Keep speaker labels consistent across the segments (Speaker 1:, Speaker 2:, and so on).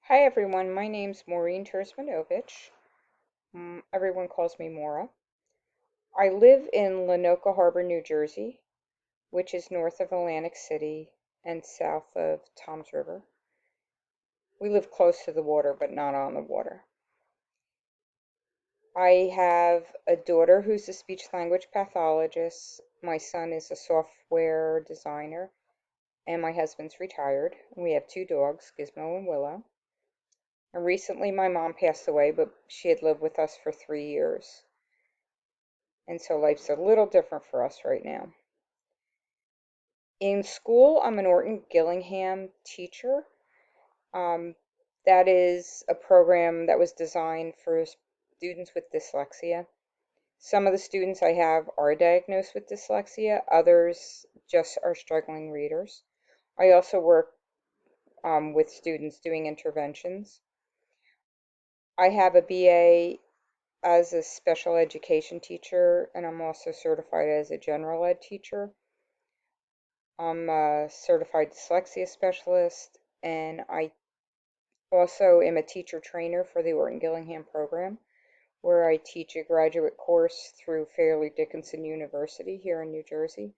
Speaker 1: Hi everyone, my name's Maureen Tersmanovich. Everyone calls me Maura. I live in Lenoka Harbor, New Jersey, which is north of Atlantic City and south of Toms River. We live close to the water, but not on the water. I have a daughter who's a speech language pathologist. My son is a software designer, and my husband's retired. We have two dogs, Gizmo and Willow. And recently my mom passed away, but she had lived with us for 3 years. And so life's a little different for us right now. In school, I'm an Orton Gillingham teacher. Um, that is a program that was designed for students with dyslexia. Some of the students I have are diagnosed with dyslexia, others just are struggling readers. I also work with students doing interventions. I have a BA as a special education teacher, and I'm also certified as a general ed teacher. I'm a certified dyslexia specialist, and I also am a teacher trainer for the Orton Gillingham program, where I teach a graduate course through Fairleigh Dickinson University here in New Jersey.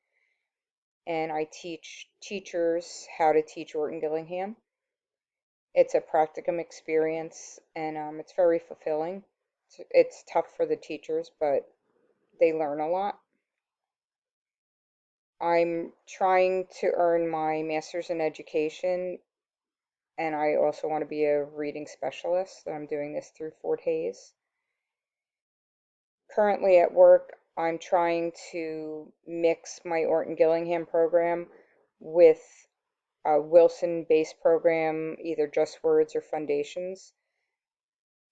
Speaker 1: And I teach teachers how to teach Orton Gillingham. It's a practicum experience, and it's very fulfilling. It's tough for the teachers, but they learn a lot. I'm trying to earn my master's in education, and I also want to be a reading specialist. I'm doing this through Fort Hayes. Currently at work, I'm trying to mix my Orton Gillingham program with a Wilson-based program, either Just Words or Foundations.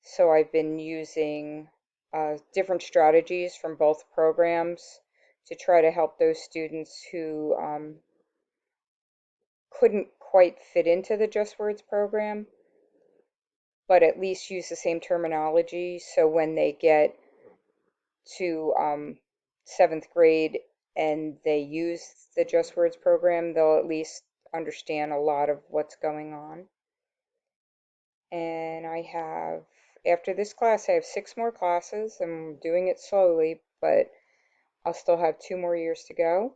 Speaker 1: So I've been using different strategies from both programs to try to help those students who couldn't quite fit into the Just Words program, but at least use the same terminology, so when they get to seventh grade and they use the Just Words program, they'll at least understand a lot of what's going on. And after this class, I have 6 more classes. I'm doing it slowly, but I'll still have 2 more years to go.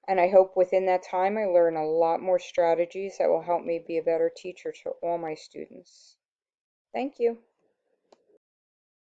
Speaker 1: And I hope within that time I learn a lot more strategies that will help me be a better teacher to all my students. Thank you.